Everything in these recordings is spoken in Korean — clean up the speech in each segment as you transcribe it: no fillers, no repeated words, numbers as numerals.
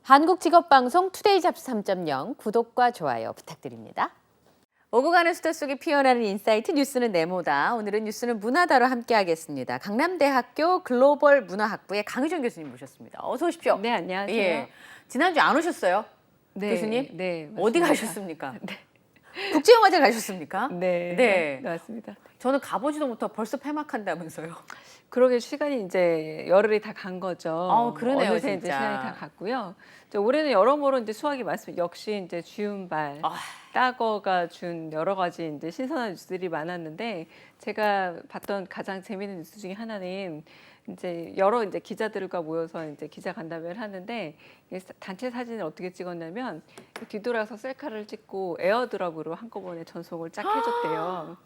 한국직업방송 투데이 잡스 3.0 구독과 좋아요 부탁드립니다. 오고 가는 수다 속에 피어나는 인사이트 뉴스는 네모다. 오늘은 뉴스는 문화다로 함께하겠습니다. 강남대학교 글로벌 문화학부의 강의정 교수님 모셨습니다. 어서 오십시오. 네, 안녕하세요. 예. 지난주 안 오셨어요? 네, 교수님? 네, 어디 맞습니다. 가셨습니까? 국제영화제 가셨습니까? 네, 네. 맞습니다. 저는 가보지도 못하고 벌써 폐막한다면서요. 그러게 시간이 이제 열흘이 다 간 거죠. 그러네요, 어느새 진짜. 이제 시간이 다 갔고요. 이제 올해는 여러모로 이제 수학이 많습니다. 역시 이제 주윤발, 따거가 준 여러 가지 이제 신선한 뉴스들이 많았는데 제가 봤던 가장 재미있는 뉴스 중에 하나는 이제 여러 이제 기자들과 모여서 이제 기자 간담회를 하는데 단체 사진을 어떻게 찍었냐면 뒤돌아서 셀카를 찍고 에어드랍으로 한꺼번에 전송을 쫙 해줬대요.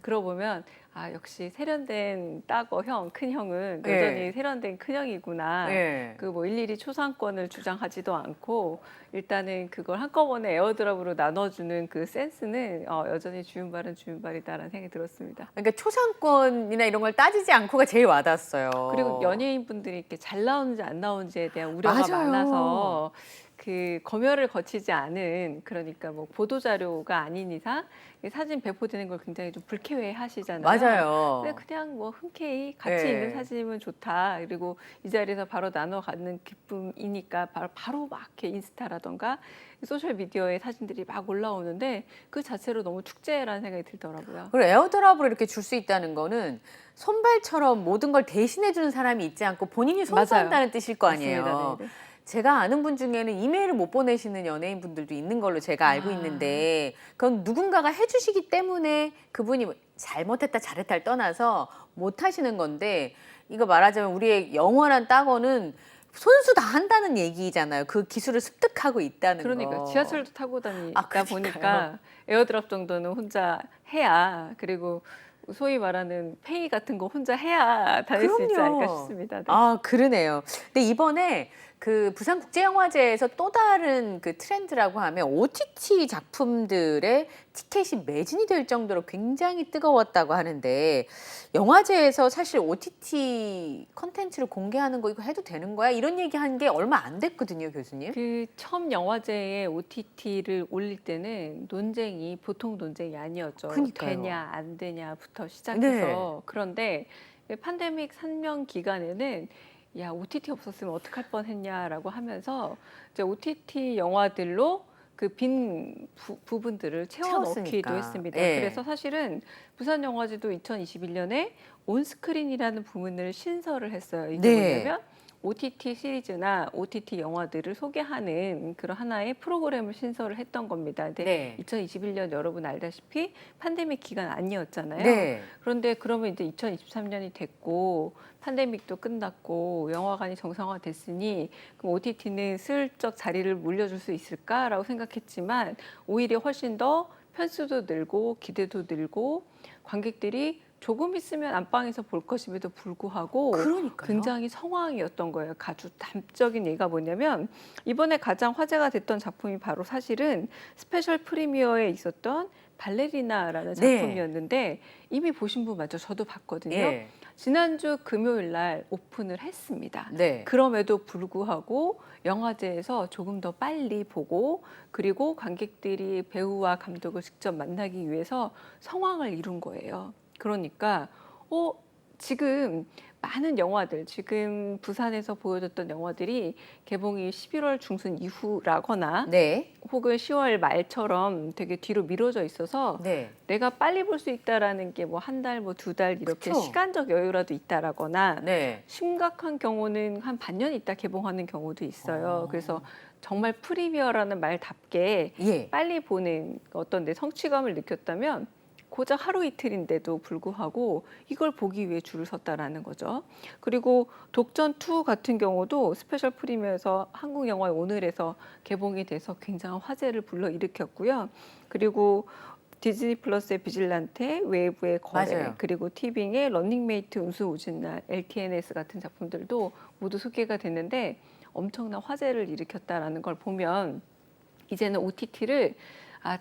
그러고 보면 아 역시 세련된 따거 형, 큰 형은 여전히 네. 세련된 큰 형이구나. 네. 그 뭐 일일이 초상권을 주장하지도 않고 일단은 그걸 한꺼번에 에어드랍으로 나눠주는 그 센스는 여전히 주윤발은 주윤발이다라는 생각이 들었습니다. 그러니까 초상권이나 이런 걸 따지지 않고가 제일 와닿았어요. 그리고 연예인분들이 이렇게 잘 나오는지 안 나오는지에 대한 우려가 맞아요. 많아서 그 검열을 거치지 않은 그러니까 뭐 보도 자료가 아닌 이상 사진 배포되는 걸 굉장히 좀 불쾌해 하시잖아요. 맞아요. 근데 그냥 뭐 흔쾌히 같이 네. 있는 사진이면 좋다. 그리고 이 자리에서 바로 나눠 갖는 기쁨이니까 바로 막 이렇게 인스타라던가 소셜 미디어에 사진들이 막 올라오는데 그 자체로 너무 축제라는 생각이 들더라고요. 그리고 에어드랍으로 이렇게 줄 수 있다는 거는 손발처럼 모든 걸 대신해 주는 사람이 있지 않고 본인이 선수한다는 뜻일 거 아니에요. 맞습니다. 네네. 제가 아는 분 중에는 이메일을 못 보내시는 연예인 분들도 있는 걸로 제가 알고 있는데 그건 누군가가 해주시기 때문에 그분이 잘못했다 잘했다를 떠나서 못 하시는 건데 이거 말하자면 우리의 영원한 따거는 손수 다 한다는 얘기잖아요. 그 기술을 습득하고 있다는 그러니까 거. 지하철도 타고 다니다 그러니까요. 보니까 에어드랍 정도는 혼자 해야 그리고 소위 말하는 페이 같은 거 혼자 해야 다닐 수 있지 않을까 싶습니다. 네. 그러네요. 근데 이번에 그 부산국제영화제에서 또 다른 그 트렌드라고 하면 OTT 작품들의 티켓이 매진이 될 정도로 굉장히 뜨거웠다고 하는데 영화제에서 사실 OTT 컨텐츠를 공개하는 거 이거 해도 되는 거야? 이런 얘기한 게 얼마 안 됐거든요, 교수님. 그 처음 영화제에 OTT를 올릴 때는 논쟁이 보통 논쟁이 아니었죠. 그러니까요. 되냐 안 되냐부터 시작해서 네. 그런데 팬데믹 상영 기간에는 야 OTT 없었으면 어떡할 뻔했냐라고 하면서 이제 OTT 영화들로 그 빈 부분들을 채워넣기도 채웠으니까. 했습니다. 예. 그래서 사실은 부산영화제도 2021년에 온스크린이라는 부문을 신설을 했어요. 이게 네. 뭐냐면 OTT 시리즈나 OTT 영화들을 소개하는 그런 하나의 프로그램을 신설을 했던 겁니다. 근데 네. 2021년 여러분 알다시피 팬데믹 기간 아니었잖아요. 네. 그런데 그러면 이제 2023년이 됐고 팬데믹도 끝났고 영화관이 정상화됐으니 그럼 OTT는 슬쩍 자리를 물려줄 수 있을까라고 생각했지만 오히려 훨씬 더 편수도 늘고 기대도 늘고 관객들이 조금 있으면 안방에서 볼 것임에도 불구하고 그러니까요. 굉장히 성황이었던 거예요. 아주 단적인 예가 뭐냐면 이번에 가장 화제가 됐던 작품이 바로 사실은 스페셜 프리미어에 있었던 발레리나라는 네. 작품이었는데 이미 보신 분 맞죠? 저도 봤거든요. 예. 지난주 금요일 날 오픈을 했습니다. 네. 그럼에도 불구하고 영화제에서 조금 더 빨리 보고 그리고 관객들이 배우와 감독을 직접 만나기 위해서 성황을 이룬 거예요. 그러니까 지금 많은 영화들 지금 부산에서 보여줬던 영화들이 개봉이 11월 중순 이후라거나 네. 혹은 10월 말처럼 되게 뒤로 미뤄져 있어서 네. 내가 빨리 볼 수 있다라는 게 뭐 한 달, 뭐 두 달 이렇게 그쵸. 시간적 여유라도 있다라거나 네. 심각한 경우는 한 반년 있다 개봉하는 경우도 있어요. 그래서 정말 프리미어라는 말답게 예. 빨리 보는 어떤 내 성취감을 느꼈다면 고작 하루 이틀인데도 불구하고 이걸 보기 위해 줄을 섰다라는 거죠. 그리고 독전 2 같은 경우도 스페셜 프리미어에서 한국 영화의 오늘에서 개봉이 돼서 굉장한 화제를 불러일으켰고요. 그리고 디즈니 플러스의 비질란테, 웨이브의 거래, 맞아요. 그리고 티빙의 런닝메이트 운수우진날, LTNS 같은 작품들도 모두 소개가 됐는데 엄청난 화제를 일으켰다라는 걸 보면 이제는 OTT를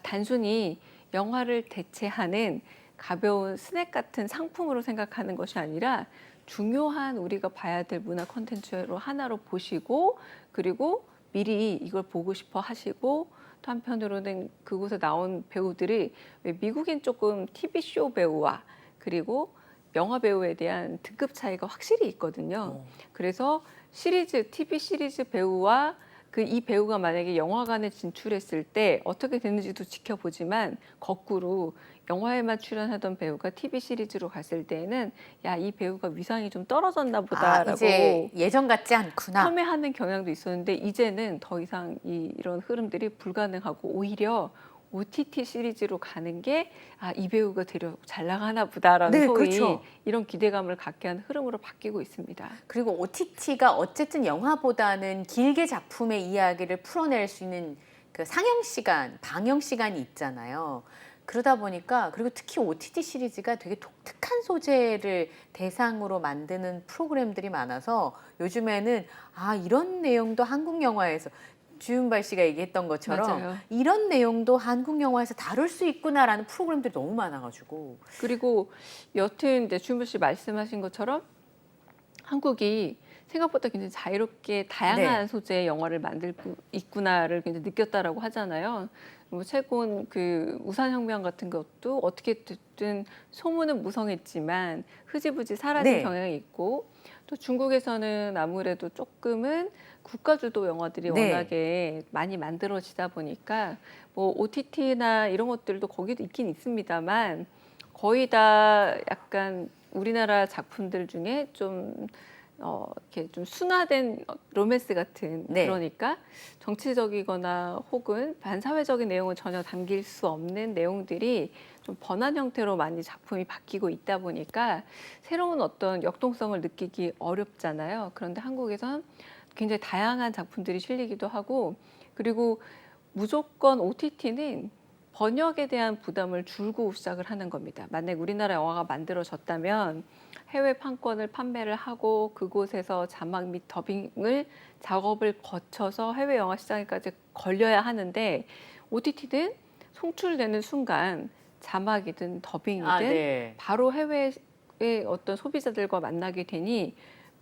단순히 영화를 대체하는 가벼운 스낵 같은 상품으로 생각하는 것이 아니라 중요한 우리가 봐야 될 문화 콘텐츠로 하나로 보시고 그리고 미리 이걸 보고 싶어 하시고 또 한편으로는 그곳에 나온 배우들이 왜 미국인 조금 TV쇼 배우와 그리고 영화 배우에 대한 등급 차이가 확실히 있거든요. 그래서 TV 시리즈 배우와 이 배우가 만약에 영화관에 진출했을 때 어떻게 되는지도 지켜보지만 거꾸로 영화에만 출연하던 배우가 TV 시리즈로 갔을 때에는 야, 이 배우가 위상이 좀 떨어졌나 보다라고 이제 예전 같지 않구나. 폄훼하는 경향도 있었는데 이제는 더 이상 이런 흐름들이 불가능하고 오히려 OTT 시리즈로 가는 게 이 배우가 되려 잘 나가나 보다라는 네, 소위 그렇죠. 이런 기대감을 갖게 하는 흐름으로 바뀌고 있습니다. 그리고 OTT가 어쨌든 영화보다는 길게 작품의 이야기를 풀어낼 수 있는 그 상영 시간, 방영 시간이 있잖아요. 그러다 보니까 그리고 특히 OTT 시리즈가 되게 독특한 소재를 대상으로 만드는 프로그램들이 많아서 요즘에는 이런 내용도 한국 영화에서 주윤발 씨가 얘기했던 것처럼 맞아요. 이런 내용도 한국 영화에서 다룰 수 있구나라는 프로그램들이 너무 많아가지고 그리고 여튼 이제 주은부 씨 말씀하신 것처럼 한국이 생각보다 굉장히 자유롭게 다양한 네. 소재의 영화를 만들고 있구나를 굉장히 느꼈다라고 하잖아요. 뭐 최근 그 우산혁명 같은 것도 어떻게 됐든 소문은 무성했지만 흐지부지 사라진 네. 경향이 있고 또 중국에서는 아무래도 조금은 국가주도 영화들이 네. 워낙에 많이 만들어지다 보니까 뭐 OTT나 이런 것들도 거기도 있긴 있습니다만 거의 다 약간 우리나라 작품들 중에 좀 이렇게 좀 순화된 로맨스 같은 네. 그러니까 정치적이거나 혹은 반사회적인 내용을 전혀 담길 수 없는 내용들이 좀 번안 형태로 많이 작품이 바뀌고 있다 보니까 새로운 어떤 역동성을 느끼기 어렵잖아요. 그런데 한국에선 굉장히 다양한 작품들이 실리기도 하고 그리고 무조건 OTT는 번역에 대한 부담을 줄고 시작을 하는 겁니다. 만약 우리나라 영화가 만들어졌다면 해외 판권을 판매를 하고 그곳에서 자막 및 더빙을 작업을 거쳐서 해외 영화 시장에까지 걸려야 하는데 OTT는 송출되는 순간 자막이든 더빙이든 네. 바로 해외의 어떤 소비자들과 만나게 되니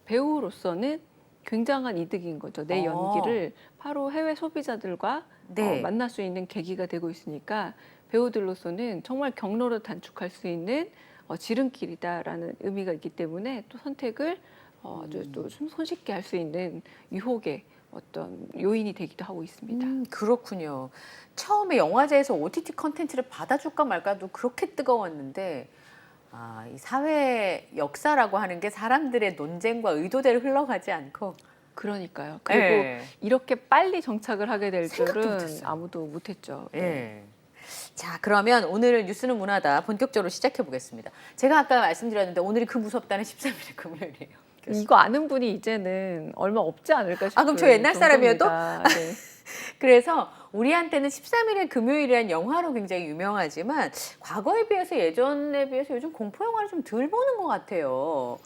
배우로서는 굉장한 이득인 거죠. 내 연기를 바로 해외 소비자들과 네. 만날 수 있는 계기가 되고 있으니까 배우들로서는 정말 경로를 단축할 수 있는 지름길이다라는 의미가 있기 때문에 또 선택을 아주 또 손쉽게 할 수 있는 유혹의 어떤 요인이 되기도 하고 있습니다. 그렇군요. 처음에 영화제에서 OTT 컨텐츠를 받아줄까 말까도 그렇게 뜨거웠는데 이 사회 역사라고 하는 게 사람들의 논쟁과 의도대로 흘러가지 않고 그러니까요. 그리고 네. 이렇게 빨리 정착을 하게 될 생각도 줄은 못했어요. 아무도 못했죠. 네. 자, 그러면 오늘 뉴스는 문화다 본격적으로 시작해 보겠습니다. 제가 아까 말씀드렸는데 오늘이 그 무섭다는 13일의 금요일이에요. 이거 아는 분이 이제는 얼마 없지 않을까 싶어요. 그럼 저 옛날 사람이어도? 네. 그래서 우리한테는 13일의 금요일이라는 영화로 굉장히 유명하지만 과거에 비해서 예전에 비해서 요즘 공포 영화를 좀 덜 보는 것 같아요.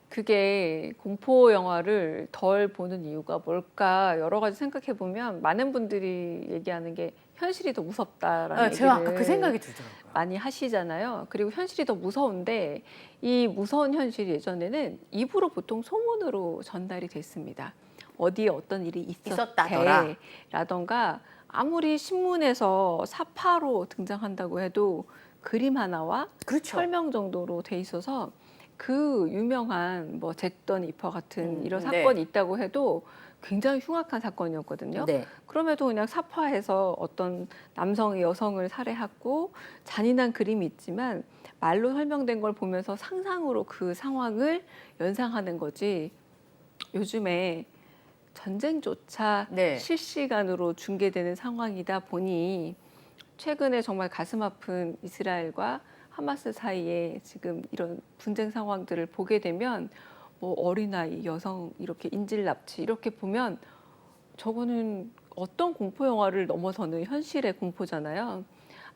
그게 공포 영화를 덜 보는 이유가 뭘까 여러 가지 생각해 보면 많은 분들이 얘기하는 게 현실이 더 무섭다라는 제가 얘기를 아까 그 생각이 들더라고요. 많이 하시잖아요. 그리고 현실이 더 무서운데 이 무서운 현실이 예전에는 입으로 보통 소문으로 전달이 됐습니다. 어디에 어떤 일이 있었다더라. 라던가 아무리 신문에서 사파로 등장한다고 해도 그림 하나와 그렇죠. 설명 정도로 돼 있어서 그 유명한 뭐 잿더니 이퍼 같은 이런 네. 사건이 있다고 해도 굉장히 흉악한 사건이었거든요. 네. 그럼에도 그냥 사파해서 어떤 남성이 여성을 살해하고 잔인한 그림이 있지만 말로 설명된 걸 보면서 상상으로 그 상황을 연상하는 거지. 요즘에 전쟁조차 네. 실시간으로 중계되는 상황이다 보니 최근에 정말 가슴 아픈 이스라엘과 하마스 사이에 지금 이런 분쟁 상황들을 보게 되면 뭐 어린아이, 여성 이렇게 인질 납치 이렇게 보면 저거는 어떤 공포 영화를 넘어서는 현실의 공포잖아요.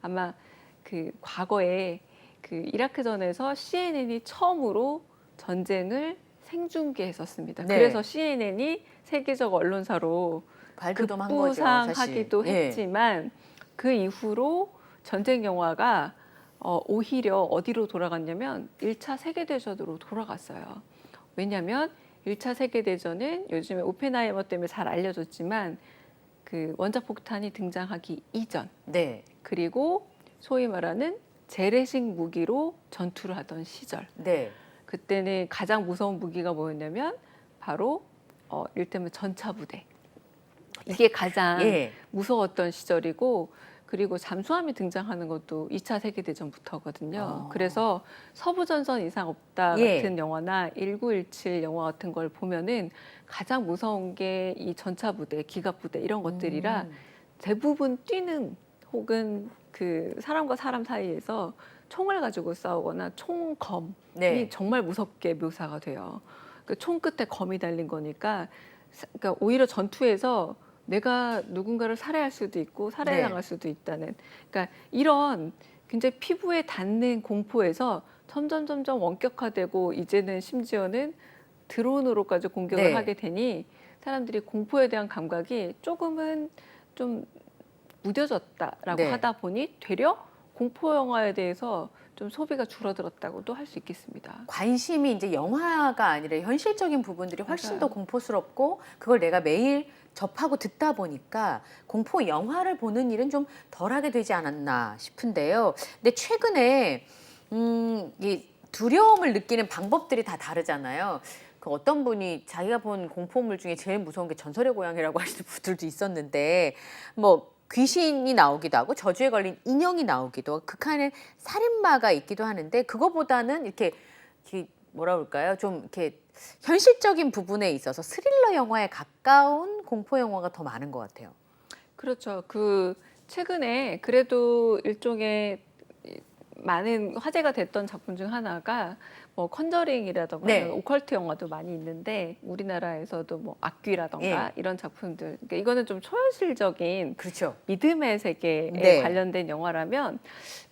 아마 그 과거에 그 이라크전에서 CNN이 처음으로 전쟁을 생중계했었습니다. 네. 그래서 CNN이 세계적 언론사로 발돋움한 거죠, 사실. 급부상하기도 했지만 그 이후로 전쟁 영화가 오히려 어디로 돌아갔냐면 1차 세계대전으로 돌아갔어요. 왜냐하면 1차 세계대전은 요즘에 오펜하이머 때문에 잘 알려졌지만 그 원자폭탄이 등장하기 이전 네. 그리고 소위 말하는 재래식 무기로 전투를 하던 시절 네. 그때는 가장 무서운 무기가 뭐였냐면 바로 이를테면 전차부대 이게 가장 예. 무서웠던 시절이고 그리고 잠수함이 등장하는 것도 2차 세계대전부터거든요. 그래서 서부전선 이상 없다 예. 같은 영화나 1917 영화 같은 걸 보면은 가장 무서운 게 이 전차부대, 기갑부대 이런 것들이라 대부분 뛰는 혹은 그 사람과 사람 사이에서 총을 가지고 싸우거나 총검이 네. 정말 무섭게 묘사가 돼요. 그 총 끝에 검이 달린 거니까 그러니까 오히려 전투에서 내가 누군가를 살해할 수도 있고 살해당할 수도 있다는 그러니까 이런 굉장히 피부에 닿는 공포에서 점점 원격화되고 이제는 심지어는 드론으로까지 공격을 네. 하게 되니 사람들이 공포에 대한 감각이 조금은 좀 무뎌졌다라고 네. 하다 보니 되려 공포 영화에 대해서 좀 소비가 줄어들었다고도 할 수 있겠습니다. 관심이 이제 영화가 아니라 현실적인 부분들이 훨씬 맞아요. 더 공포스럽고 그걸 내가 매일 접하고 듣다 보니까 공포 영화를 보는 일은 좀 덜하게 되지 않았나 싶은데요. 근데 최근에 이 두려움을 느끼는 방법들이 다 다르잖아요. 그 어떤 분이 자기가 본 공포물 중에 제일 무서운 게 전설의 고향이라고 하시는 분들도 있었는데 뭐 귀신이 나오기도 하고 저주에 걸린 인형이 나오기도 하고 극한의 살인마가 있기도 하는데 그거보다는 이렇게 뭐라 그럴까요? 좀 이렇게 현실적인 부분에 있어서 스릴러 영화에 가까운 공포 영화가 더 많은 것 같아요. 그렇죠. 그 최근에 그래도 일종의 많은 화제가 됐던 작품 중 하나가 뭐 컨저링이라던가 네. 이런 오컬트 영화도 많이 있는데 우리나라에서도 뭐 악귀라던가 예. 이런 작품들 그러니까 이거는 좀 초현실적인 그렇죠. 믿음의 세계에 네. 관련된 영화라면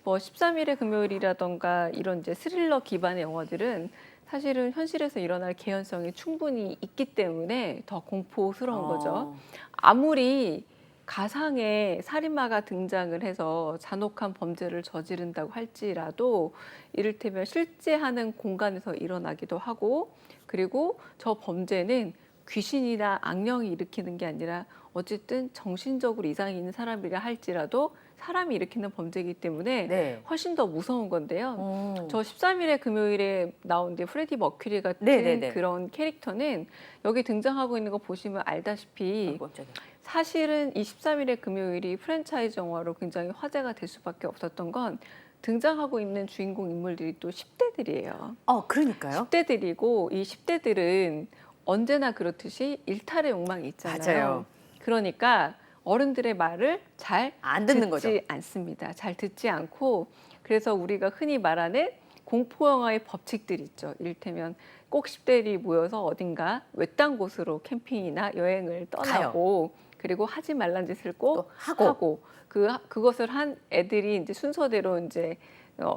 뭐 13일의 금요일이라던가 이런 이제 스릴러 기반의 영화들은 사실은 현실에서 일어날 개연성이 충분히 있기 때문에 더 공포스러운 거죠. 아무리 가상의 살인마가 등장을 해서 잔혹한 범죄를 저지른다고 할지라도 이를테면 실제 하는 공간에서 일어나기도 하고 그리고 저 범죄는 귀신이나 악령이 일으키는 게 아니라 어쨌든 정신적으로 이상이 있는 사람이라 할지라도 사람이 일으키는 범죄이기 때문에 네. 훨씬 더 무서운 건데요. 어. 저 13일의 금요일에 나온 게 프레디 머큐리 같은 네네네. 그런 캐릭터는 여기 등장하고 있는 거 보시면 알다시피 아이고, 깜짝이야. 사실은 이 13일의 금요일이 프랜차이즈 영화로 굉장히 화제가 될 수밖에 없었던 건 등장하고 있는 주인공 인물들이 또 10대들이에요. 그러니까요. 10대들이고 이 10대들은 언제나 그렇듯이 일탈의 욕망이 있잖아요. 맞아요. 그러니까 어른들의 말을 잘 안 듣는 거죠. 듣지 않습니다. 잘 듣지 않고 그래서 우리가 흔히 말하는 공포 영화의 법칙들이 있죠. 이를테면 꼭 10대들이 모여서 어딘가 외딴 곳으로 캠핑이나 여행을 떠나고 그리고 하지 말란 짓을 꼭 또 하고. 그것을 한 애들이 이제 순서대로 이제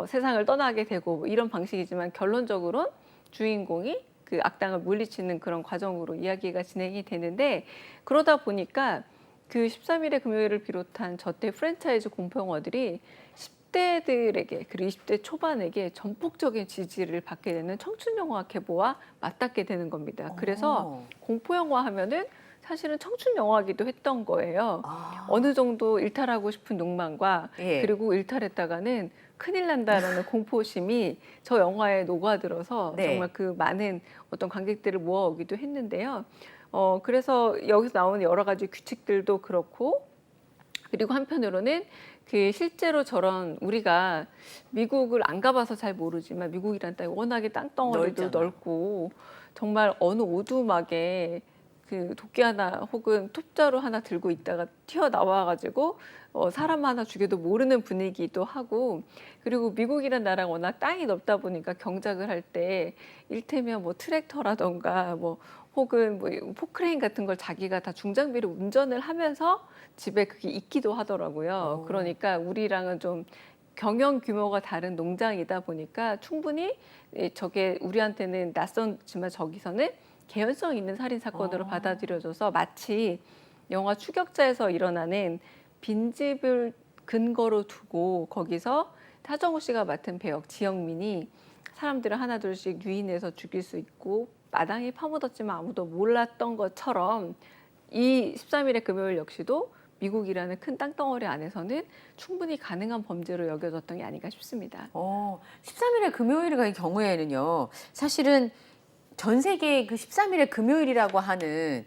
세상을 떠나게 되고 뭐 이런 방식이지만 결론적으로 주인공이 그 악당을 물리치는 그런 과정으로 이야기가 진행이 되는데 그러다 보니까 그 13일의 금요일을 비롯한 저때 프랜차이즈 공포 영화들이 10대들에게 그리고 20대 초반에게 전폭적인 지지를 받게 되는 청춘 영화 계보와 맞닿게 되는 겁니다. 그래서 공포 영화 하면은 사실은 청춘 영화기도 했던 거예요. 어느 정도 일탈하고 싶은 욕망과 예. 그리고 일탈했다가는 큰일 난다라는 공포심이 저 영화에 녹아들어서 네. 정말 그 많은 어떤 관객들을 모아오기도 했는데요. 그래서 여기서 나오는 여러 가지 규칙들도 그렇고 그리고 한편으로는 그 실제로 저런 우리가 미국을 안 가봐서 잘 모르지만 미국이란 땅이 워낙에 땅덩어리도 넓잖아요. 넓고 정말 어느 오두막에 그 도끼 하나 혹은 톱자루 하나 들고 있다가 튀어나와가지고 사람 하나 죽여도 모르는 분위기도 하고 그리고 미국이란 나라가 워낙 땅이 넓다 보니까 경작을 할 때 일테면 뭐 트랙터라던가 뭐 혹은 뭐 포크레인 같은 걸 자기가 다 중장비를 운전을 하면서 집에 그게 있기도 하더라고요. 그러니까 우리랑은 좀 경영 규모가 다른 농장이다 보니까 충분히 저게 우리한테는 낯선지만 저기서는 개연성 있는 살인 사건으로 받아들여져서 마치 영화 추격자에서 일어나는 빈집을 근거로 두고 거기서 하정우 씨가 맡은 배역 지영민이 사람들을 하나둘씩 유인해서 죽일 수 있고 마당이 파묻었지만 아무도 몰랐던 것처럼 이 13일의 금요일 역시도 미국이라는 큰 땅덩어리 안에서는 충분히 가능한 범죄로 여겨졌던 게 아닌가 싶습니다. 13일의 금요일의 경우에는요. 사실은 전 세계 그 13일의 금요일이라고 하는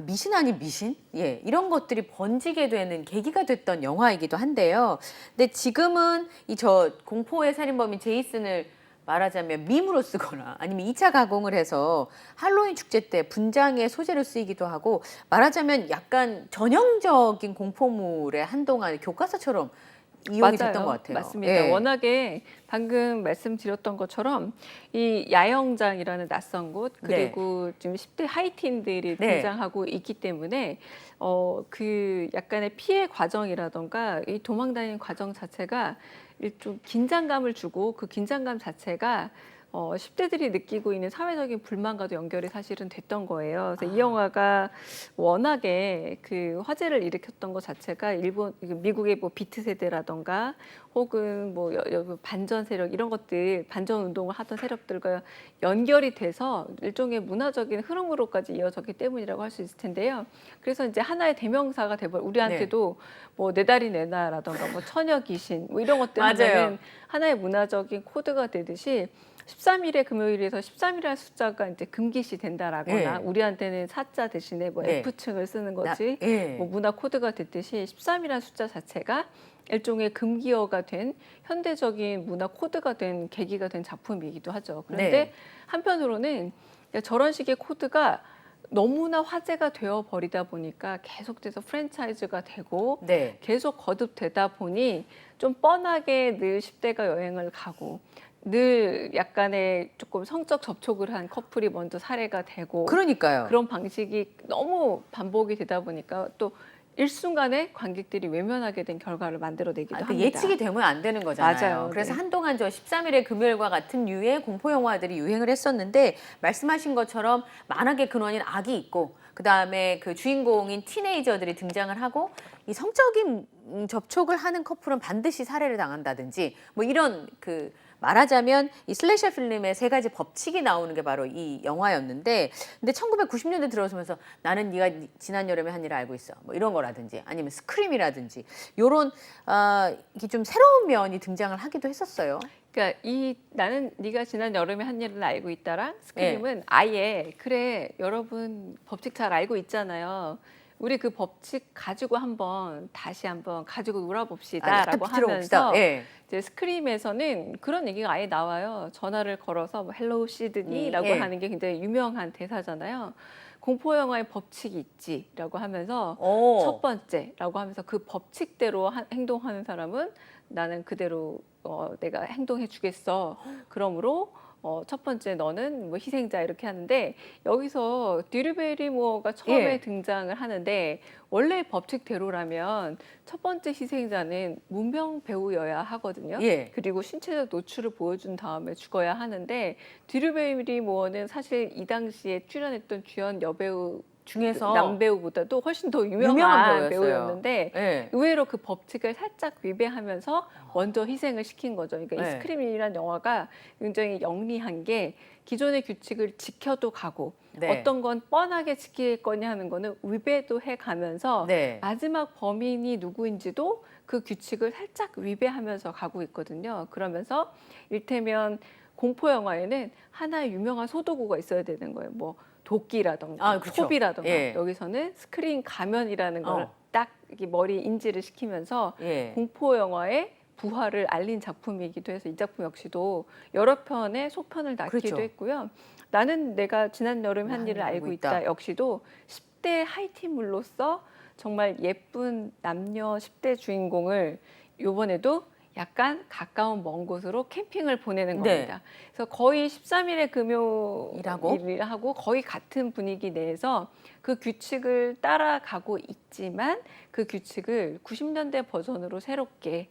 미신 아닌 미신? 예, 이런 것들이 번지게 되는 계기가 됐던 영화이기도 한데요. 근데 지금은 이 저 공포의 살인범인 제이슨을 말하자면 밈으로 쓰거나 아니면 2차 가공을 해서 할로윈 축제 때 분장의 소재로 쓰이기도 하고 말하자면 약간 전형적인 공포물의 한동안 교과서처럼 이용이 됐던 것 같아요. 맞습니다. 예. 워낙에 방금 말씀드렸던 것처럼 이 야영장이라는 낯선 곳 그리고 지금 10대 하이틴들이 네. 등장하고 있기 때문에 그 약간의 피해 과정이라던가 이 도망다니는 과정 자체가 좀 긴장감을 주고 그 긴장감 자체가 10대들이 느끼고 있는 사회적인 불만과도 연결이 사실은 됐던 거예요. 그래서 이 영화가 워낙에 그 화제를 일으켰던 것 자체가 미국의 뭐 비트 세대라던가 혹은 뭐 반전 세력 이런 것들 반전 운동을 하던 세력들과 연결이 돼서 일종의 문화적인 흐름으로까지 이어졌기 때문이라고 할 수 있을 텐데요. 그래서 이제 하나의 대명사가 돼버려 우리한테도 뭐 내 다리 내놔라던가 뭐 처녀 귀신 뭐 이런 것들 맞아요. 하면은 하나의 문화적인 코드가 되듯이 13일의 금요일에서 13이라는 숫자가 이제 금기시 된다라거나 예. 우리한테는 사자 대신에 뭐 네. F층을 쓰는 거지 예. 뭐 문화 코드가 됐듯이 13이라는 숫자 자체가 일종의 금기어가 된 현대적인 문화 코드가 된 계기가 된 작품이기도 하죠. 그런데 네. 한편으로는 저런 식의 코드가 너무나 화제가 되어 버리다 보니까 계속돼서 프랜차이즈가 되고 네. 계속 거듭되다 보니 좀 뻔하게 늘 10대가 여행을 가고 늘 약간의 조금 성적 접촉을 한 커플이 먼저 살해가 되고 그러니까요. 그런 방식이 너무 반복이 되다 보니까 또 일순간에 관객들이 외면하게 된 결과를 만들어내기도 그 합니다. 예측이 되면 안 되는 거잖아요. 맞아요. 그래서 네. 한동안 저 13일의 금요일과 같은 류의 공포 영화들이 유행을 했었는데 말씀하신 것처럼 만악의 근원인 악이 있고 그다음에 그 주인공인 티네이저들이 등장을 하고 이 성적인 접촉을 하는 커플은 반드시 살해를 당한다든지 뭐 이런 그 말하자면 이 슬래셔 필름의 세 가지 법칙이 나오는 게 바로 이 영화였는데 근데 1990년대 들어서면서 나는 네가 지난 여름에 한 일을 알고 있어 뭐 이런 거라든지 아니면 스크림이라든지 요런 이게 좀 새로운 면이 등장을 하기도 했었어요. 그러니까 이 나는 네가 지난 여름에 한 일을 알고 있다랑 예. 스크림은 아예 그래 여러분 법칙 잘 알고 있잖아요. 우리 그 법칙 가지고 다시 한번 가지고 놀아봅시다라고 하면서 예. 이제 스크림에서는 그런 얘기가 아예 나와요. 전화를 걸어서 뭐 헬로우 시드니라고 예. 하는 게 굉장히 유명한 대사잖아요. 공포 영화의 법칙이 있지라고 하면서 첫 번째라고 하면서 그 법칙대로 행동하는 사람은 나는 그대로 내가 행동해 주겠어. 그러므로 첫 번째 너는 뭐 희생자 이렇게 하는데 여기서 드류 베리모어가 처음에 예. 등장을 하는데 원래 법칙대로라면 첫 번째 희생자는 무명 배우여야 하거든요. 예. 그리고 신체적 노출을 보여준 다음에 죽어야 하는데 드류 베리모어는 사실 이 당시에 출연했던 주연 여배우 중에서 남배우보다도 훨씬 더 유명한 유명한 배우였어요. 배우였는데 예. 의외로 그 법칙을 살짝 위배하면서 먼저 희생을 시킨 거죠. 그러니까 이 네. 스크림이라는 영화가 굉장히 영리한 게 기존의 규칙을 지켜도 가고 네. 어떤 건 뻔하게 지킬 거냐 하는 거는 위배도 해가면서 네. 마지막 범인이 누구인지도 그 규칙을 살짝 위배하면서 가고 있거든요. 그러면서 일테면 공포 영화에는 하나의 유명한 소도구가 있어야 되는 거예요. 뭐 도끼라던가 그쵸. 톱이라던가 예. 여기서는 스크린 가면이라는 걸 어. 딱 머리 인지를 시키면서 예. 공포 영화의 부활을 알린 작품이기도 해서 이 작품 역시도 여러 편의 속편을 낳기도 그렇죠. 했고요. 나는 내가 지난 여름에 한 일을 알고 있다 역시도 10대 하이틴물로서 정말 예쁜 남녀 10대 주인공을 이번에도 약간 가까운 먼 곳으로 캠핑을 보내는 네. 겁니다. 그래서 거의 13일의 일하고? 금요일하고 거의 같은 분위기 내에서 그 규칙을 따라가고 있지만 그 규칙을 90년대 버전으로 새롭게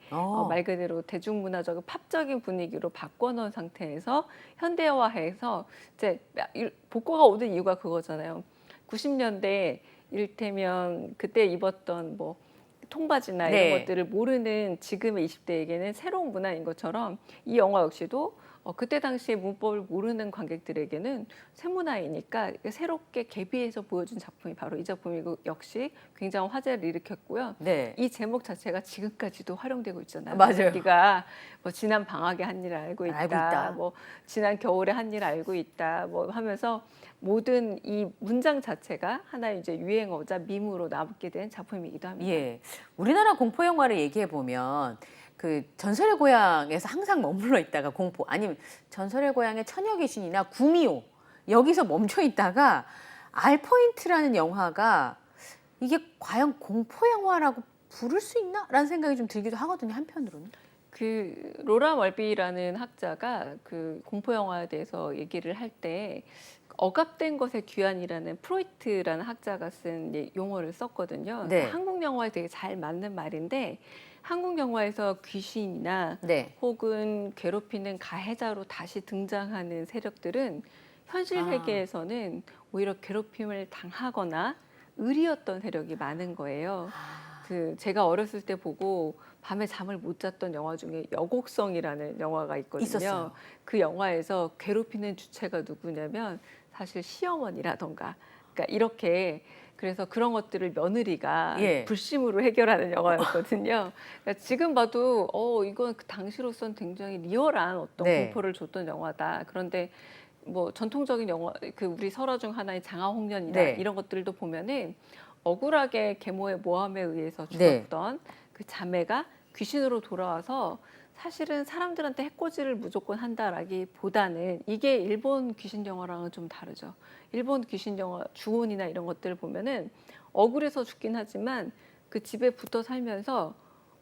말 그대로 대중문화적 팝적인 분위기로 바꿔놓은 상태에서 현대화해서 이제 복고가 오는 이유가 그거잖아요. 90년대 이를테면 그때 입었던 뭐 통바지나 네. 이런 것들을 모르는 지금의 20대에게는 새로운 문화인 것처럼 이 영화 역시도 그때 당시에 문법을 모르는 관객들에게는 새문화이니까 새롭게 개비해서 보여준 작품이 바로 이 작품이고 역시 굉장한 화제를 일으켰고요. 네. 이 제목 자체가 지금까지도 활용되고 있잖아요. 맞아요. 네가 뭐 지난 방학에 한 일 알고 있다, 알고 있다. 뭐 지난 겨울에 한 일 알고 있다, 뭐 하면서 모든 이 문장 자체가 하나의 이제 유행어자 밈으로 남게 된 작품이기도 합니다. 예. 우리나라 공포 영화를 얘기해 보면 그 전설의 고향에서 항상 머물러 있다가 공포 아니면 전설의 고향의 처녀 귀신이나 구미호 여기서 멈춰 있다가 알포인트라는 영화가 이게 과연 공포 영화라고 부를 수 있나라는 생각이 좀 들기도 하거든요. 한편으로는. 그 로라 멀비라는 학자가 그 공포 영화에 대해서 얘기를 할 때 억압된 것의 귀환이라는 프로이트라는 학자가 쓴 용어를 썼거든요. 네. 한국 영화에 되게 잘 맞는 말인데 한국 영화에서 귀신이나 네. 혹은 괴롭히는 가해자로 다시 등장하는 세력들은 현실 세계에서는 오히려 괴롭힘을 당하거나 의리였던 세력이 많은 거예요. 그 제가 어렸을 때 보고 밤에 잠을 못 잤던 영화 중에 여곡성이라는 영화가 있거든요. 있었어요. 그 영화에서 괴롭히는 주체가 누구냐면 사실 시어머니라던가 그러니까 이렇게 그래서 그런 것들을 며느리가 예. 불심으로 해결하는 영화였거든요. 그러니까 지금 봐도 이건 그 당시로선 굉장히 리얼한 어떤 네. 공포를 줬던 영화다. 그런데 뭐 전통적인 영화 그 우리 설화 중 하나인 장화홍련이나 네. 이런 것들도 보면은 억울하게 계모의 모함에 의해서 네. 죽었던 그 자매가 귀신으로 돌아와서 사실은 사람들한테 해코지를 무조건 한다라기보다는 이게 일본 귀신 영화랑은 좀 다르죠. 일본 귀신 영화 주온이나 이런 것들을 보면은 억울해서 죽긴 하지만 그 집에 붙어 살면서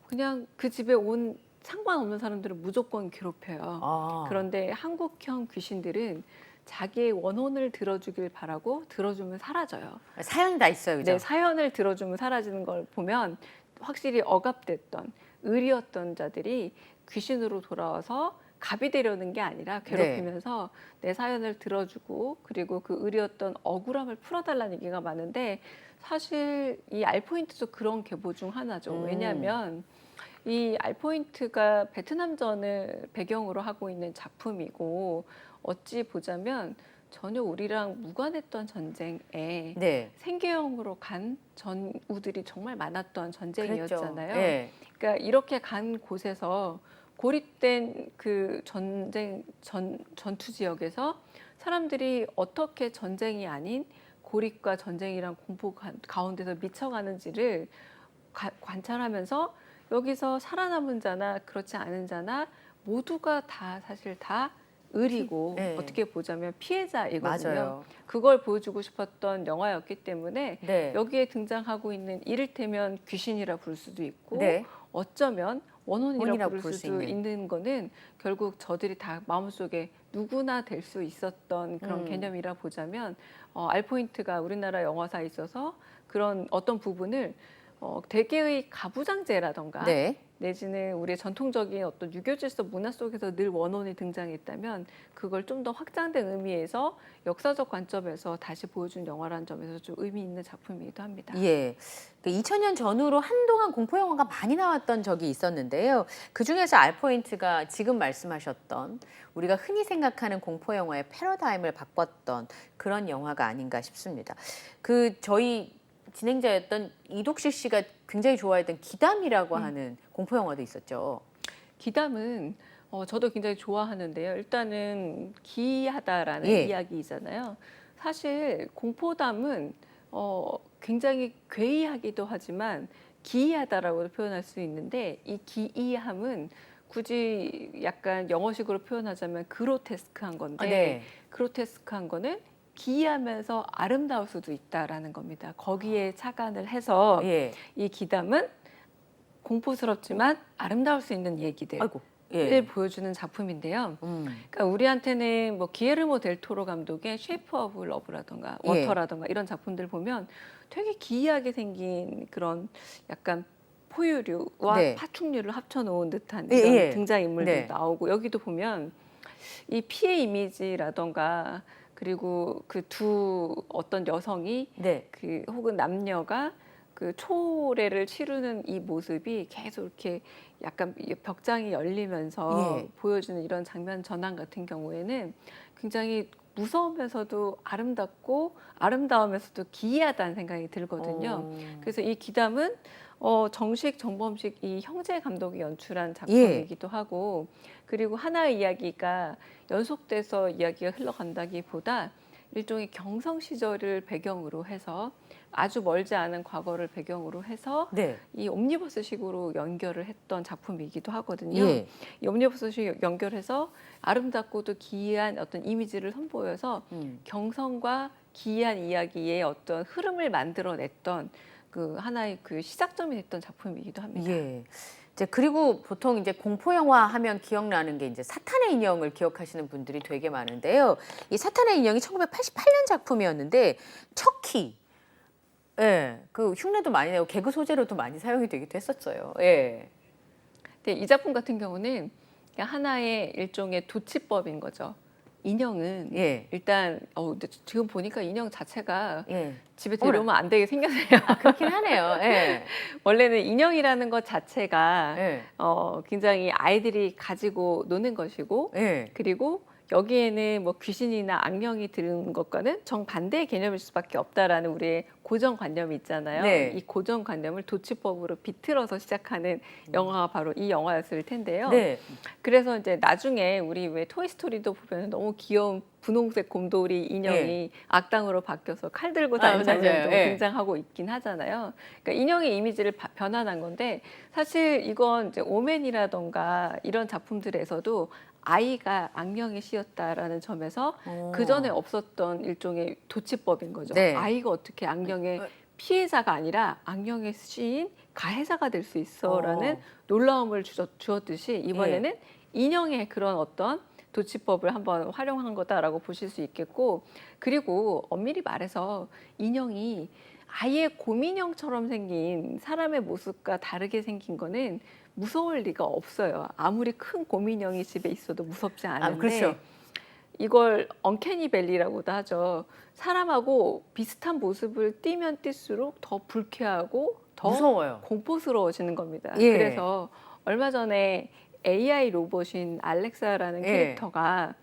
그냥 그 집에 온 상관없는 사람들을 무조건 괴롭혀요. 아. 그런데 한국형 귀신들은 자기의 원혼을 들어주길 바라고 들어주면 사라져요. 사연이 다 있어요, 그죠? 내 사연을 들어주면 사라지는 걸 보면 확실히 억압됐던 의리였던 자들이 귀신으로 돌아와서 갑이 되려는 게 아니라 괴롭히면서 내 사연을 들어주고 그리고 그 의리였던 억울함을 풀어달라는 얘기가 많은데 사실 이 알포인트도 그런 계보 중 하나죠. 왜냐하면 이 알포인트가 베트남전을 배경으로 하고 있는 작품이고 어찌 보자면 전혀 우리랑 무관했던 전쟁에 네. 생계형으로 간 전우들이 정말 많았던 전쟁이었잖아요. 그랬죠. 예. 그러니까 이렇게 간 곳에서 고립된 그 전투 지역에서 사람들이 어떻게 전쟁이 아닌 고립과 전쟁이랑 공포 가운데서 미쳐가는지를 관찰하면서 여기서 살아남은 자나 그렇지 않은 자나 모두가 다 사실 다 의리고 네. 어떻게 보자면 피해자이거든요. 맞아요. 그걸 보여주고 싶었던 영화였기 때문에 네. 여기에 등장하고 있는 이를테면 귀신이라 부를 수도 있고 네. 어쩌면 원혼이라 원이라고 부를 부를 수 수도 있는. 있는 거는 결국 저들이 다 마음속에 누구나 될 수 있었던 그런 개념이라 보자면 알포인트가 우리나라 영화사에 있어서 그런 어떤 부분을 대개의 가부장제라던가 네. 내지는 우리의 전통적인 어떤 유교 질서 문화 속에서 늘 원혼이 등장했다면 그걸 좀 더 확장된 의미에서 역사적 관점에서 다시 보여준 영화라는 점에서 좀 의미 있는 작품이기도 합니다. 예. 2000년 전후로 한동안 공포 영화가 많이 나왔던 적이 있었는데요. 그 중에서 알포인트가 지금 말씀하셨던 우리가 흔히 생각하는 공포 영화의 패러다임을 바꿨던 그런 영화가 아닌가 싶습니다. 그 저희 진행자였던 이독실 씨가 굉장히 좋아했던 기담이라고 하는 공포 영화도 있었죠. 기담은 저도 굉장히 좋아하는데요. 일단은 기이하다라는 예. 이야기잖아요. 사실 공포담은 굉장히 괴이하기도 하지만 기이하다라고 표현할 수 있는데 이 기이함은 굳이 약간 영어식으로 표현하자면 그로테스크한 건데 네. 그로테스크한 거는 기이하면서 아름다울 수도 있다라는 겁니다. 거기에 착안을 해서 예. 이 기담은 공포스럽지만 아름다울 수 있는 얘기들을 아이고. 예. 보여주는 작품인데요. 그러니까 우리한테는 뭐 기에르모 델 토로 감독의 쉐이프 오브 러브라던가 예. 워터라던가 이런 작품들 보면 되게 기이하게 생긴 그런 약간 포유류와 네. 파충류를 합쳐놓은 듯한 예, 이런 예. 등장인물도 네. 나오고 여기도 보면 이 피해 이미지라던가 그리고 그 두 어떤 여성이 네. 그 혹은 남녀가 그 초래를 치르는 이 모습이 계속 이렇게 약간 벽장이 열리면서 예. 보여주는 이런 장면 전환 같은 경우에는 굉장히 무서우면서도 아름답고 아름다우면서도 기이하다는 생각이 들거든요. 어. 그래서 이 기담은 정식 정범식 이 형제 감독이 연출한 예. 작품이기도 하고, 그리고 하나의 이야기가 연속돼서 이야기가 흘러간다기보다 일종의 경성 시절을 배경으로 해서 아주 멀지 않은 과거를 배경으로 해서 네. 이 옴니버스식으로 연결을 했던 작품이기도 하거든요. 예. 이 옴니버스식 연결해서 아름답고도 기이한 어떤 이미지를 선보여서 경성과 기이한 이야기의 어떤 흐름을 만들어냈던 그 하나의 그 시작점이 됐던 작품이기도 합니다. 예. 이제 그리고 보통 이제 공포 영화 하면 기억나는 게 이제 사탄의 인형을 기억하시는 분들이 되게 많은데요. 이 사탄의 인형이 1988년 작품이었는데 척키. 예. 그 흉내도 많이 내고 개그 소재로도 많이 사용이 되기도 했었어요. 예. 근데 이 작품 같은 경우는 그냥 하나의 일종의 도치법인 거죠. 인형은 예. 일단 근데 지금 보니까 인형 자체가 예. 집에 데려오면 안 되게 생겼어요. 그렇긴 하네요. 예. 원래는 인형이라는 것 자체가 예. 굉장히 아이들이 가지고 노는 것이고, 예. 그리고 여기에는 뭐 귀신이나 악령이 드는 것과는 정반대의 개념일 수밖에 없다라는 우리의 고정관념이 있잖아요. 네. 이 고정관념을 도치법으로 비틀어서 시작하는 영화가 바로 이 영화였을 텐데요. 네. 그래서 이제 나중에 우리 왜 토이스토리도 보면 너무 귀여운 분홍색 곰돌이 인형이 예. 악당으로 바뀌어서 칼 들고 다니는 맞아요. 장면도 예. 등장하고 있긴 하잖아요. 그러니까 인형의 이미지를 변환한 건데, 사실 이건 이제 오맨이라던가 이런 작품들에서도 아이가 악령에 씌였다라는 점에서 그 전에 없었던 일종의 도치법인 거죠. 네. 아이가 어떻게 악령의 피해자가 아니라 악령에 씌인 가해자가 될 수 있어라는 놀라움을 주었듯이, 이번에는 인형의 그런 어떤 도치법을 한번 활용한 거다라고 보실 수 있겠고, 그리고 엄밀히 말해서 인형이 아예 곰인형처럼 생긴 사람의 모습과 다르게 생긴 거는 무서울 리가 없어요. 아무리 큰 곰인형이 집에 있어도 무섭지 않은데, 그렇죠. 이걸 언캐니 밸리라고도 하죠. 사람하고 비슷한 모습을 띠면 띠수록 더 불쾌하고 더 무서워요. 공포스러워지는 겁니다. 예. 그래서 얼마 전에 AI 로봇인 알렉사라는 예. 캐릭터가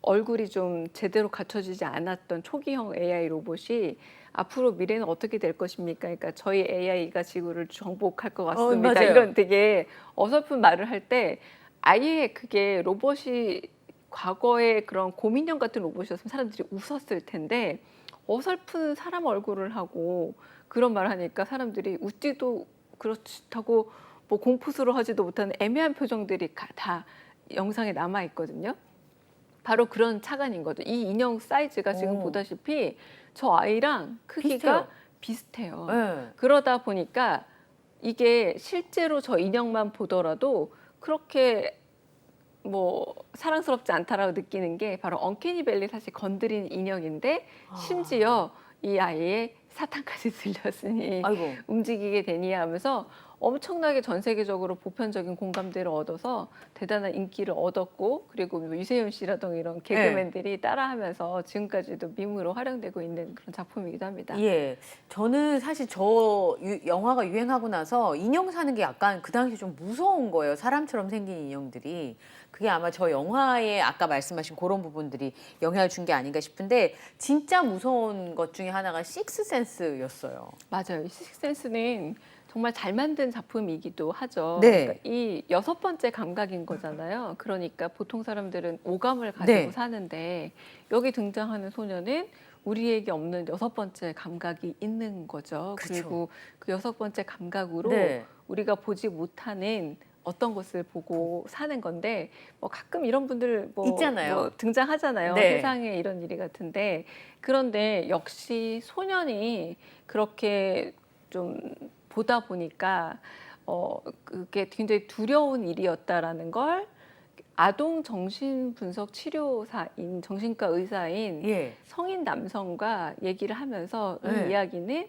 얼굴이 좀 제대로 갖춰지지 않았던 초기형 AI 로봇이 앞으로 미래는 어떻게 될 것입니까? 그러니까 저희 AI가 지구를 정복할 것 같습니다. 맞아요. 이런 되게 어설픈 말을 할 때 아예 그게 로봇이 과거에 그런 곰인형 같은 로봇이었으면 사람들이 웃었을 텐데, 어설픈 사람 얼굴을 하고 그런 말을 하니까 사람들이 웃지도 그렇다고 뭐 공포스러워하지도 못하는 애매한 표정들이 다 영상에 남아 있거든요. 바로 그런 차관인 거죠. 이 인형 사이즈가 지금 보다시피 저 아이랑 크기가 비슷해요. 예. 그러다 보니까 이게 실제로 저 인형만 보더라도 그렇게 뭐 사랑스럽지 않다라고 느끼는 게 바로 언캐니 밸리 사실 건드린 인형인데, 심지어 이 아이의 사탄까지 들렸으니 아이고. 움직이게 되니 하면서 엄청나게 전 세계적으로 보편적인 공감대를 얻어서 대단한 인기를 얻었고, 그리고 뭐 유세윤 씨라든가 이런 개그맨들이 따라하면서 지금까지도 밈으로 활용되고 있는 그런 작품이기도 합니다. 예. 저는 사실 영화가 유행하고 나서 인형 사는 게 약간 그 당시 좀 무서운 거예요. 사람처럼 생긴 인형들이. 그게 아마 저 영화에 아까 말씀하신 그런 부분들이 영향을 준 게 아닌가 싶은데, 진짜 무서운 것 중에 하나가 식스센스였어요. 맞아요. 식스센스는 정말 잘 만든 작품이기도 하죠. 네. 그러니까 이 6번째 감각인 거잖아요. 그러니까 보통 사람들은 오감을 가지고 네. 사는데, 여기 등장하는 소녀는 우리에게 없는 6번째 감각이 있는 거죠. 그렇죠. 그리고 그 6번째 감각으로 네. 우리가 보지 못하는 어떤 것을 보고 사는 건데, 뭐 가끔 이런 분들 있잖아요. 뭐 등장하잖아요. 네. 세상에 이런 일이 같은데, 그런데 역시 소년이 그렇게 좀 보다 보니까 그게 굉장히 두려운 일이었다라는 걸 아동 정신 분석 치료사인 정신과 의사인 예. 성인 남성과 얘기를 하면서 이 네. 이야기는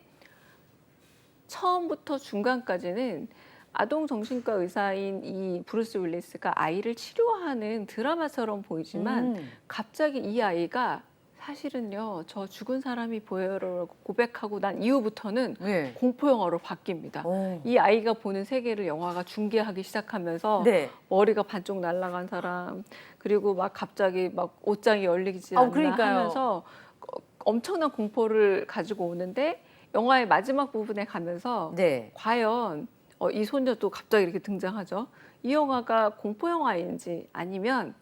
처음부터 중간까지는 아동 정신과 의사인 이 브루스 윌리스가 아이를 치료하는 드라마처럼 보이지만 갑자기 이 아이가 사실은요, 저 죽은 사람이 보여요라고 고백하고 난 이후부터는 네. 공포 영화로 바뀝니다. 오. 이 아이가 보는 세계를 영화가 중계하기 시작하면서 네. 머리가 반쪽 날아간 사람, 그리고 막 갑자기 막 옷장이 열리지 않나 그러니까요. 하면서 엄청난 공포를 가지고 오는데 영화의 마지막 부분에 가면서 네. 과연 이 소녀도 갑자기 이렇게 등장하죠. 이 영화가 공포 영화인지 아니면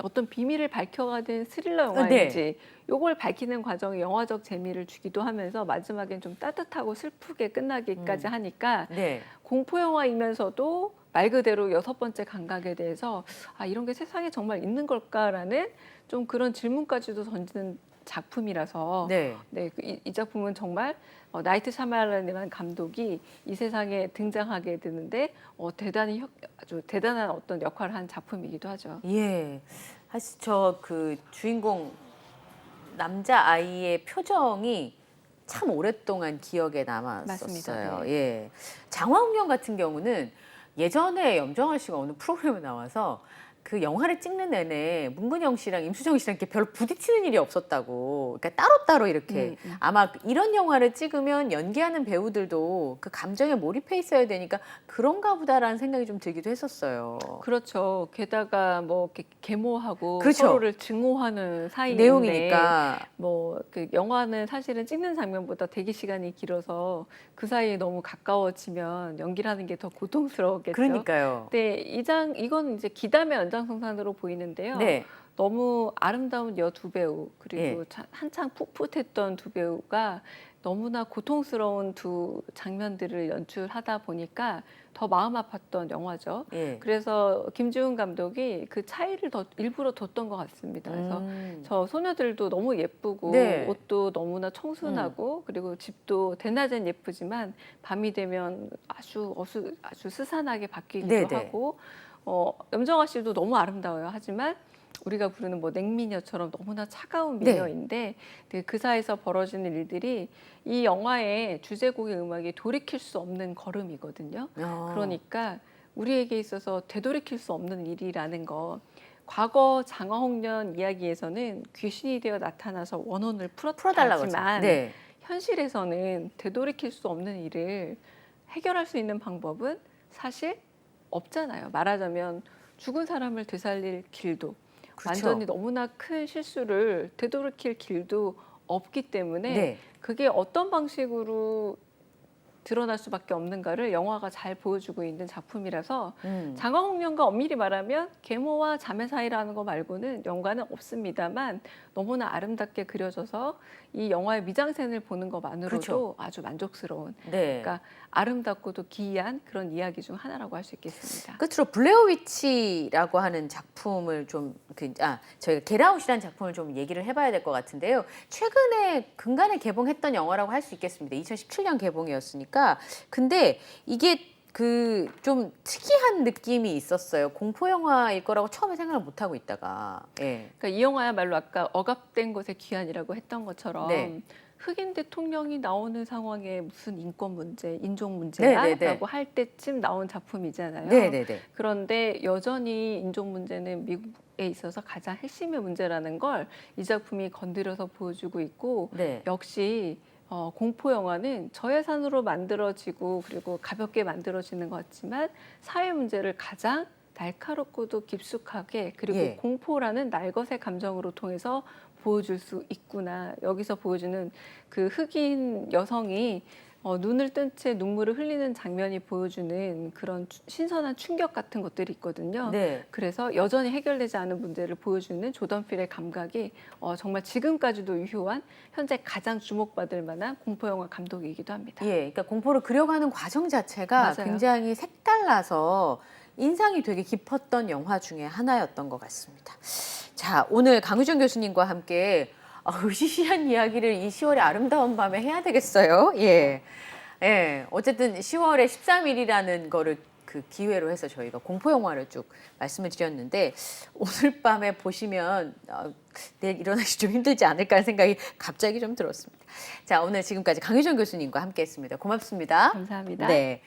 어떤 비밀을 밝혀가는 스릴러 영화인지 요걸 밝히는 과정이 영화적 재미를 주기도 하면서 마지막엔 좀 따뜻하고 슬프게 끝나기까지 하니까 네. 공포 영화이면서도 말 그대로 6번째 감각에 대해서 이런 게 세상에 정말 있는 걸까라는 좀 그런 질문까지도 던지는 작품이라서 네. 네, 이 작품은 정말 나이트 샤말란이라는 감독이 이 세상에 등장하게 되는데 대단히 아주 대단한 어떤 역할을 한 작품이기도 하죠. 예. 사실 저 그 주인공 남자 아이의 표정이 참 오랫동안 기억에 남았었어요. 맞습니다. 네. 예. 장화홍련 같은 경우는 예전에 염정아 씨가 어느 프로그램에 나와서 그 영화를 찍는 내내 문근영 씨랑 임수정 씨랑 이렇게 별로 부딪히는 일이 없었다고. 그러니까 따로따로 이렇게 아마 이런 영화를 찍으면 연기하는 배우들도 그 감정에 몰입해 있어야 되니까 그런가 보다라는 생각이 좀 들기도 했었어요. 그렇죠. 게다가 뭐 이렇게 계모하고 그렇죠. 서로를 증오하는 사이인데 내용이니까. 뭐 그 영화는 사실은 찍는 장면보다 대기 시간이 길어서 그 사이에 너무 가까워지면 연기라는 게 더 고통스러웠겠죠. 그러니까요. 네, 이건 이제 기담의 연장선상으로 보이는데요. 네. 너무 아름다운 두 배우 그리고 예. 한창 풋풋했던 두 배우가 너무나 고통스러운 두 장면들을 연출하다 보니까 더 마음 아팠던 영화죠. 예. 그래서 김지훈 감독이 그 차이를 더 일부러 뒀던 것 같습니다. 그래서 저 소녀들도 너무 예쁘고 네. 옷도 너무나 청순하고 그리고 집도 대낮엔 예쁘지만 밤이 되면 아주 스산하게 바뀌기도 네네. 하고 염정아 씨도 너무 아름다워요. 하지만 우리가 부르는 뭐 냉미녀처럼 너무나 차가운 네. 미녀인데 그 사이에서 벌어지는 일들이 이 영화의 주제곡의 음악이 돌이킬 수 없는 걸음이거든요. 그러니까 우리에게 있어서 되돌이킬 수 없는 일이라는 거. 과거 장화홍련 이야기에서는 귀신이 되어 나타나서 원혼을 풀어달라고 풀었다지만 하죠. 네. 현실에서는 되돌이킬 수 없는 일을 해결할 수 있는 방법은 사실 없잖아요. 말하자면 죽은 사람을 되살릴 길도 그렇죠. 완전히 너무나 큰 실수를 되돌이킬 길도 없기 때문에 네. 그게 어떤 방식으로 드러날 수밖에 없는가를 영화가 잘 보여주고 있는 작품이라서 장화홍련과 엄밀히 말하면 계모와 자매 사이라는 거 말고는 연관은 없습니다만 너무나 아름답게 그려져서 이 영화의 미장센을 보는 것만으로도 그렇죠. 아주 만족스러운 네. 그러니까 아름답고도 기이한 그런 이야기 중 하나라고 할 수 있겠습니다. 끝으로 블레어 위치라고 하는 작품을 좀 저희가 겟아웃이라는 작품을 좀 얘기를 해봐야 될 것 같은데요. 최근에 근간에 개봉했던 영화라고 할 수 있겠습니다. 2017년 개봉이었으니까. 근데 이게 그 좀 특이한 느낌이 있었어요. 공포 영화일 거라고 처음에 생각을 못 하고 있다가. 예. 그러니까 이 영화야말로 아까 억압된 것의 귀환이라고 했던 것처럼 네. 흑인 대통령이 나오는 상황에 무슨 인권 문제, 인종 네네네. 문제야라고 할 때쯤 나온 작품이잖아요. 네네네. 그런데 여전히 인종 문제는 미국에 있어서 가장 핵심의 문제라는 걸 이 작품이 건드려서 보여주고 있고 네. 역시 공포 영화는 저예산으로 만들어지고 그리고 가볍게 만들어지는 것 같지만 사회 문제를 가장 날카롭고도 깊숙하게 그리고 예. 공포라는 날것의 감정으로 통해서 보여줄 수 있구나. 여기서 보여주는 그 흑인 여성이 눈을 뜬 채 눈물을 흘리는 장면이 보여주는 그런 신선한 충격 같은 것들이 있거든요. 네. 그래서 여전히 해결되지 않은 문제를 보여주는 조던 필의 감각이 정말 지금까지도 유효한 현재 가장 주목받을 만한 공포영화 감독이기도 합니다. 예. 그러니까 공포를 그려가는 과정 자체가 맞아요. 굉장히 색달라서 인상이 되게 깊었던 영화 중에 하나였던 것 같습니다. 자, 오늘 강유정 교수님과 함께 으시시한 이야기를 이 10월의 아름다운 밤에 해야 되겠어요. 예. 예. 어쨌든 10월의 13일이라는 거를 그 기회로 해서 저희가 공포 영화를 쭉 말씀을 드렸는데 오늘 밤에 보시면 내일 일어나기 좀 힘들지 않을까 하는 생각이 갑자기 좀 들었습니다. 자, 오늘 지금까지 강유정 교수님과 함께 했습니다. 고맙습니다. 감사합니다. 네.